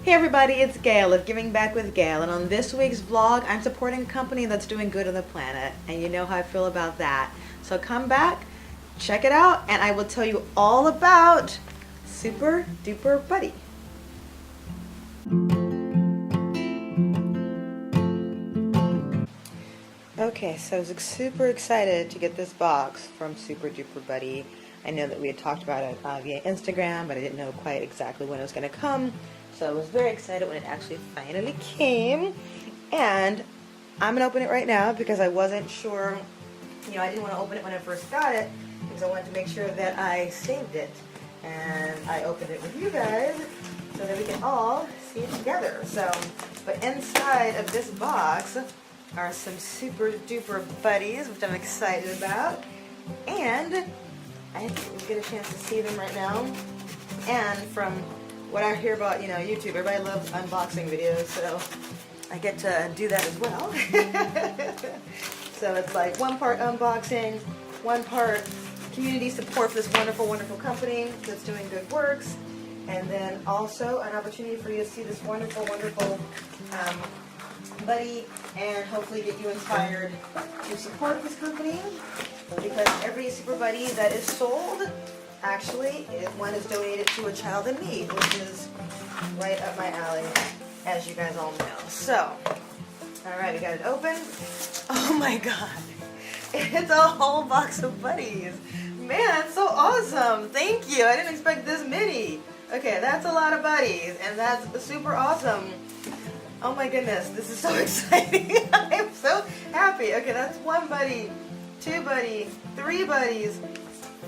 Hey everybody, it's Gail of Giving Back with Gail, and on this week's vlog, I'm supporting a company that's doing good on the planet, and you know how I feel about that. So come back, check it out, and I will tell you all about Super Duper Buddy. Okay, so I was super excited to get this box from Super Duper Buddy. I know that we had talked about it via Instagram, but I didn't know quite exactly when it was going to come. So I was very excited when it actually finally came. And I'm going to open it right now because I wasn't sure, I didn't want to open it when I first got it because I wanted to make sure that I saved it. And I opened it with you guys so that we can all see it together. But inside of this box are some Super Duper Buddies, which I'm excited about. And I get a chance to see them right now. And from what I hear about, YouTube, everybody loves unboxing videos, so I get to do that as well. So it's like one part unboxing, one part community support for this wonderful, wonderful company that's doing good works, and then also an opportunity for you to see this wonderful, wonderful buddy and hopefully get you inspired to support this company, because every Super Buddy that is sold, actually, one is donated to a child in need, which is right up my alley, as you guys all know. So, alright, we got it open. Oh my god, it's a whole box of buddies. Man, it's so awesome. Thank you. I didn't expect this many. Okay, that's a lot of buddies, and that's super awesome. Oh my goodness, this is so exciting. I'm so happy. Okay, that's one buddy, two buddies, three buddies,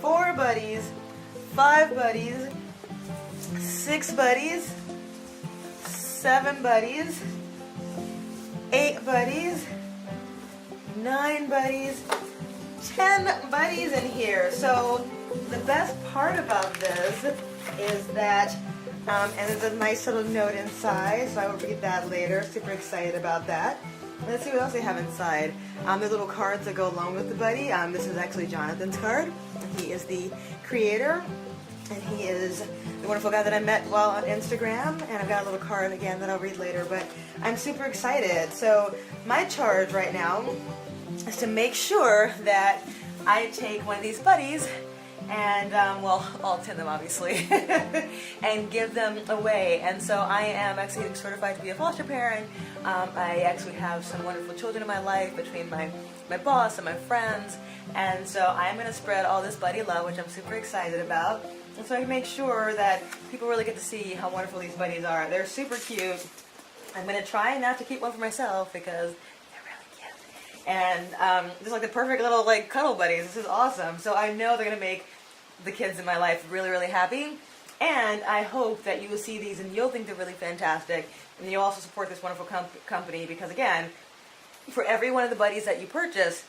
four buddies, five buddies, six buddies, seven buddies, eight buddies, nine buddies, 10 buddies in here. So the best part about this is that and there's a nice little note inside, so I will read that later. Super excited about that. Let's see what else they have inside. There's little cards that go along with the buddy. This is actually Jonathan's card. He is the creator, and he is the wonderful guy that I met while on Instagram. And I've got a little card again that I'll read later, but I'm super excited. So my charge right now is to make sure that I take one of these buddies and, well, all 10 of them obviously, and give them away. And so I am actually certified to be a foster parent. I actually have some wonderful children in my life between my boss and my friends, and so I'm going to spread all this buddy love, which I'm super excited about. And so I can make sure that people really get to see how wonderful these buddies are. They're super cute. I'm going to try not to keep one for myself because they're really cute. And just like the perfect little cuddle buddies. This is awesome. So I know they're going to make the kids in my life really, really happy. And I hope that you will see these and you'll think they're really fantastic. And you'll also support this wonderful company because, again, for every one of the buddies that you purchase,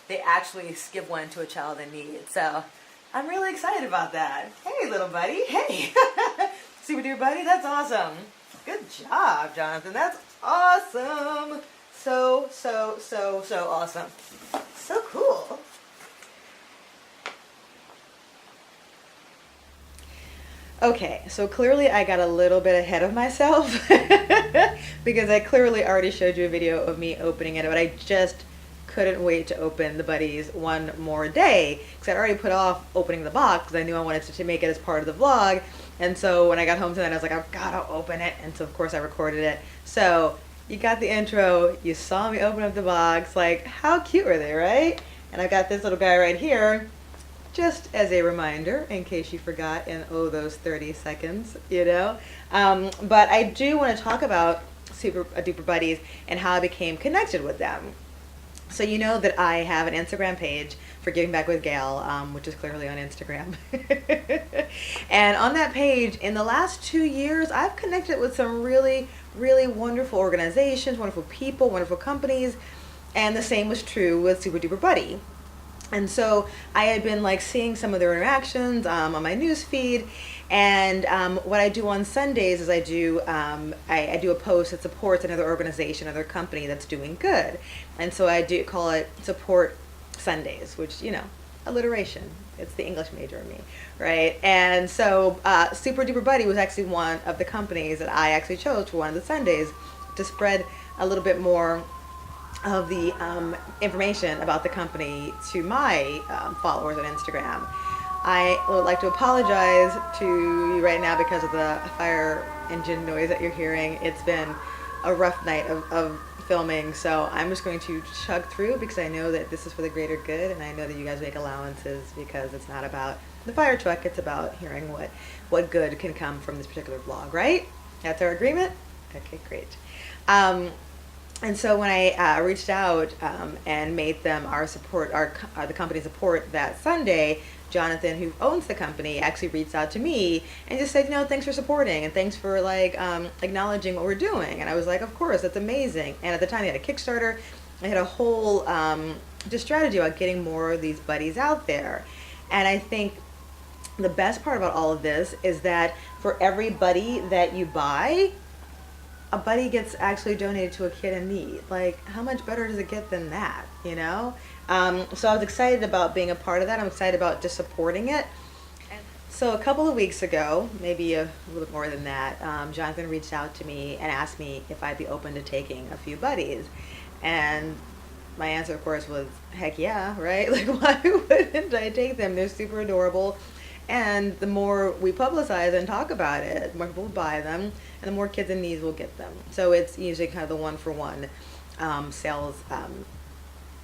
they actually give one to a child in need. So I'm really excited about that. Hey, little buddy. Hey. Super Duper Buddy, that's awesome. Good job, Jonathan. That's awesome. So awesome. So cool. Okay, so clearly I got a little bit ahead of myself because I clearly already showed you a video of me opening it, but I just couldn't wait to open the buddies one more day because I'd already put off opening the box because I knew I wanted to make it as part of the vlog. And so when I got home tonight, I was like, I've got to open it. And so of course I recorded it. So you got the intro, you saw me open up the box, like how cute were they, right? And I got this little guy right here, just as a reminder, in case you forgot in, those 30 seconds, But I do want to talk about Super Duper Buddies and how I became connected with them. So you know that I have an Instagram page for Giving Back with Gail, which is clearly on Instagram. And on that page, in the last 2 years, I've connected with some really, really wonderful organizations, wonderful people, wonderful companies, and the same was true with Super Duper Buddy. And so I had been seeing some of their interactions on my news feed, and what I do on Sundays is I do a post that supports another organization, another company that's doing good, and so I do call it Support Sundays, which alliteration. It's the English major in me, right? And so Super Duper Buddy was actually one of the companies that I actually chose for one of the Sundays to spread a little bit more of the information about the company to my followers on Instagram. I would like to apologize to you right now because of the fire engine noise that you're hearing. It's been a rough night of filming, so I'm just going to chug through because I know that this is for the greater good, and I know that you guys make allowances because it's not about the fire truck, it's about hearing what good can come from this particular vlog, right? That's our agreement? Okay, great. And so when I reached out and made them our support, the company support that Sunday, Jonathan, who owns the company, actually reached out to me and just said, thanks for supporting and thanks for acknowledging what we're doing. And I was like, of course, that's amazing. And at the time, they had a Kickstarter. I had a whole just strategy about getting more of these buddies out there. And I think the best part about all of this is that for every buddy that you buy, a buddy gets actually donated to a kid in need. Like, how much better does it get than that, So I was excited about being a part of that. I'm excited about just supporting it. So a couple of weeks ago, maybe a little bit more than that, Jonathan reached out to me and asked me if I'd be open to taking a few buddies. And my answer, of course, was, heck yeah, right? Like, why wouldn't I take them? They're super adorable. And the more we publicize and talk about it, the more people will buy them, and the more kids in need will get them. So it's usually kind of the one-for-one sales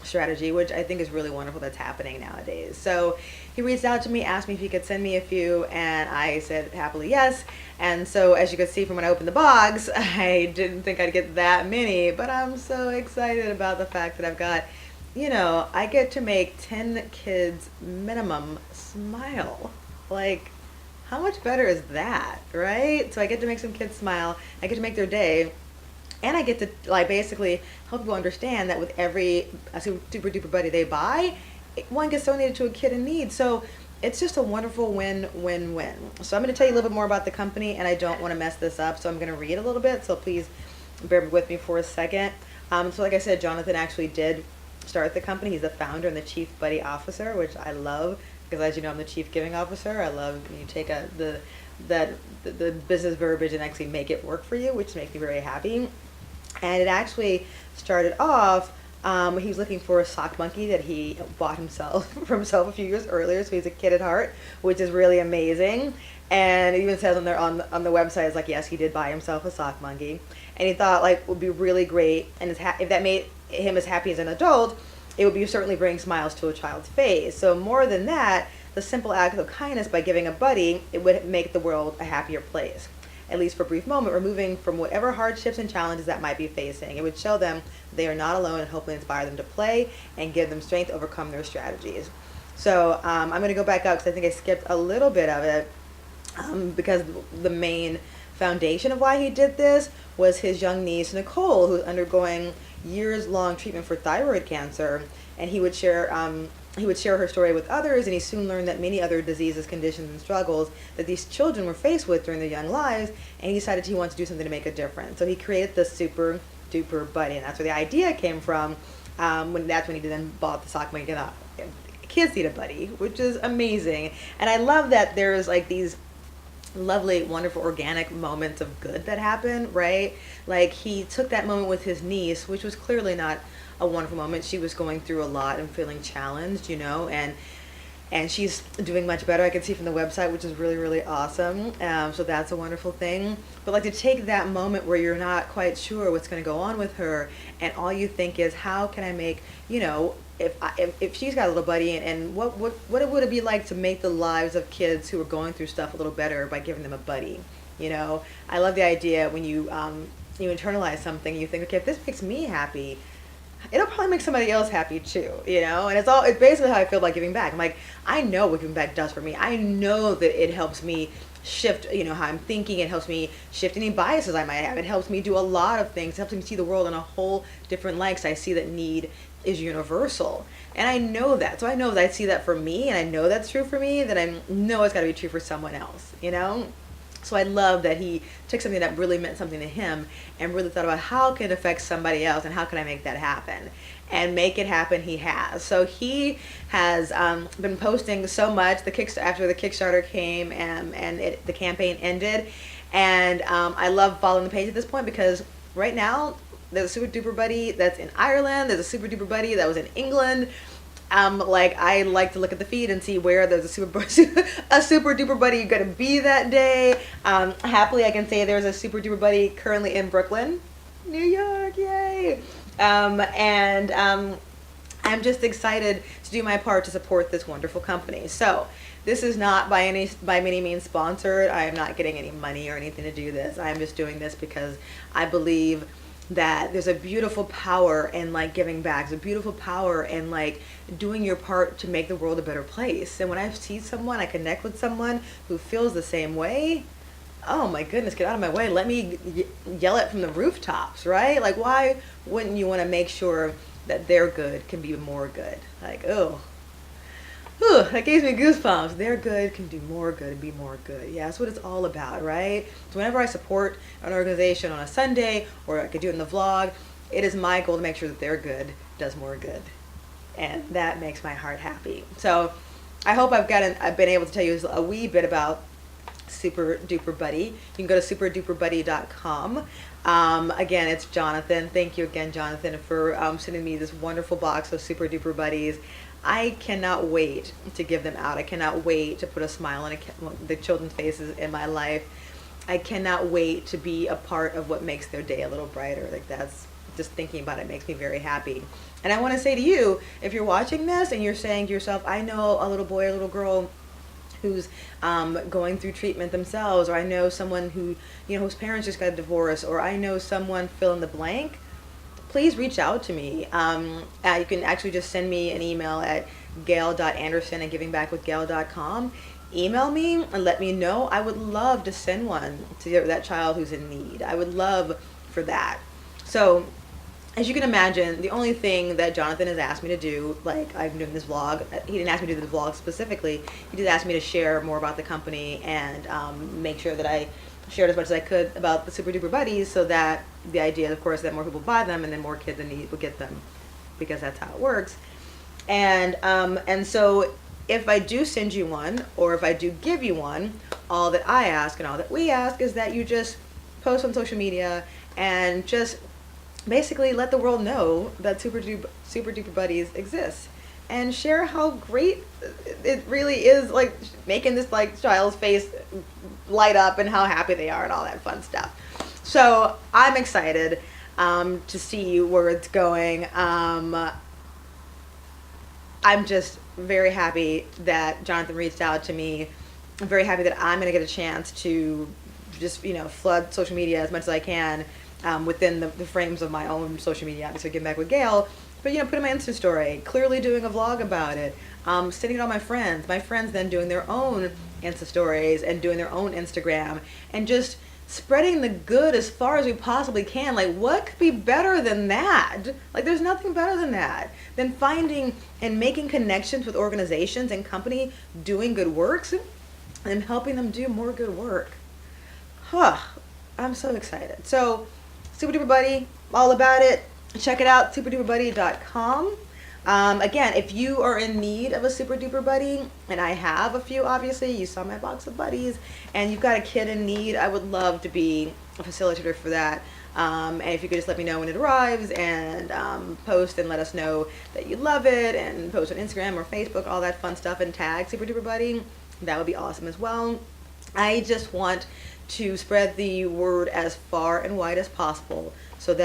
strategy, which I think is really wonderful that's happening nowadays. So he reached out to me, asked me if he could send me a few, and I said happily yes. And so as you could see from when I opened the box, I didn't think I'd get that many, but I'm so excited about the fact that I've got, I get to make 10 kids minimum smile. Like, how much better is that, right? So I get to make some kids smile, I get to make their day, and I get to basically help people understand that with every Super Duper Buddy they buy, one gets donated to a kid in need. So it's just a wonderful win-win-win. So I'm going to tell you a little bit more about the company, and I don't want to mess this up, so I'm going to read a little bit, so please bear with me for a second. So like I said, Jonathan actually did start the company. He's the founder and the chief buddy officer, which I love. Because as you know, I'm the chief giving officer. I love when you take the business verbiage and actually make it work for you, which makes me very happy. And it actually started off, he was looking for a sock monkey that he bought for himself a few years earlier, so he's a kid at heart, which is really amazing. And it even says on the website, it's like, yes, he did buy himself a sock monkey. And he thought, it would be really great, and if that made him as happy as an adult, it would be certainly bring smiles to a child's face. So more than that, the simple act of kindness by giving a buddy, it would make the world a happier place. At least for a brief moment, removing from whatever hardships and challenges that might be facing. It would show them they are not alone and hopefully inspire them to play and give them strength to overcome their strategies. So I'm going to go back out because I think I skipped a little bit of it because the main foundation of why he did this was his young niece, Nicole, who's undergoing years-long treatment for thyroid cancer, and he would share her story with others, and he soon learned that many other diseases, conditions, and struggles that these children were faced with during their young lives, and he decided he wanted to do something to make a difference. So he created the Super Duper Buddy, and that's where the idea came from. That's when he then bought the sock monkey and kids need a buddy, which is amazing. And I love that there's these lovely, wonderful, organic moments of good that happen, right? Like, he took that moment with his niece, which was clearly not a wonderful moment. She was going through a lot and feeling challenged, and she's doing much better, I can see from the website, which is really, really awesome. So that's a wonderful thing. But to take that moment where you're not quite sure what's going to go on with her, and all you think is, how can I make, if she's got a little buddy, and what would it be like to make the lives of kids who are going through stuff a little better by giving them a buddy? I love the idea when you internalize something, you think, okay, if this makes me happy, it'll probably make somebody else happy too, and it's basically how I feel about giving back. I'm like, I know what giving back does for me. I know that it helps me shift, how I'm thinking. It helps me shift any biases I might have. It helps me do a lot of things. It helps me see the world in a whole different light, because I see that need is universal. And I know that. So I know that I see that for me, and I know that's true for me, that I know it's got to be true for someone else, So I love that he took something that really meant something to him and really thought about how can it affect somebody else and how can I make that happen. and make it happen, he has. So he has been posting so much. After the Kickstarter came and the campaign ended, and I love following the page at this point because right now there's a Super Duper Buddy that's in Ireland. There's a Super Duper Buddy that was in England. Like I like to look at the feed and see where there's a super duper buddy gonna be that day. Happily, I can say there's a super duper buddy currently in Brooklyn, New York, yay! I'm just excited to do my part to support this wonderful company. So this is not by many means sponsored. I am not getting any money or anything to do this. I am just doing this because I believe that there's a beautiful power in like giving back. There's a beautiful power in like doing your part to make the world a better place. And when I see someone, I connect with someone who feels the same way, oh my goodness, get out of my way. Let me yell it from the rooftops, right? Like, why wouldn't you want to make sure that their good can be more good? Like, oh, whew, that gives me goosebumps. Their good can do more good and be more good. Yeah, that's what it's all about, right? So whenever I support an organization on a Sunday, or I could do it in the vlog, it is my goal to make sure that their good does more good. And that makes my heart happy. So I hope I've been able to tell you a wee bit about Super Duper Buddy. You can go to superduperbuddy.com. Again, it's Jonathan. Thank you again, Jonathan, for sending me this wonderful box of Super Duper Buddies. I cannot wait to give them out. I cannot wait to put a smile on the children's faces in my life. I cannot wait to be a part of what makes their day a little brighter. Like, that's just thinking about it makes me very happy. And I want to say to you, if you're watching this and you're saying to yourself, I know a little boy or little girl who's going through treatment themselves, or I know someone who, whose parents just got a divorce, or I know someone, fill in the blank, please reach out to me. You can actually just send me an email at gail.anderson@givingbackwithgail.com. Email me and let me know. I would love to send one to that child who's in need. I would love for that. So, as you can imagine, the only thing that Jonathan has asked me to do, like I'm doing this vlog, he didn't ask me to do the vlog specifically, he did ask me to share more about the company and make sure that I shared as much as I could about the Super Duper Buddies, so that the idea, of course, that more people buy them and then more kids in need will get them, because that's how it works. And so if I do send you one, or if I do give you one, all that I ask and all that we ask is that you just post on social media and just basically let the world know that Super Duper Buddies exist, and share how great it really is, like making this like child's face light up and how happy they are and all that fun stuff. So I'm excited to see where it's going. I'm just very happy that Jonathan reached out to me. I'm very happy that I'm going to get a chance to just flood social media as much as I can within the frames of my own social media. Obviously, Getting Back with Gail, but put in my Insta story, clearly doing a vlog about it, sending it on my friends then doing their own Insta stories and doing their own Instagram, and just spreading the good as far as we possibly can. Like, what could be better than that? Like, there's nothing better than that, than finding and making connections with organizations and company doing good works and helping them do more good work. I'm so excited. So Super Duper Buddy, all about it. Check it out, superduperbuddy.com. Again, if you are in need of a Super Duper Buddy, and I have a few, obviously, you saw my box of buddies, and you've got a kid in need, I would love to be a facilitator for that. And if you could just let me know when it arrives, and post and let us know that you love it, and post on Instagram or Facebook, all that fun stuff, and tag Super Duper Buddy, that would be awesome as well. I just want to spread the word as far and wide as possible, so that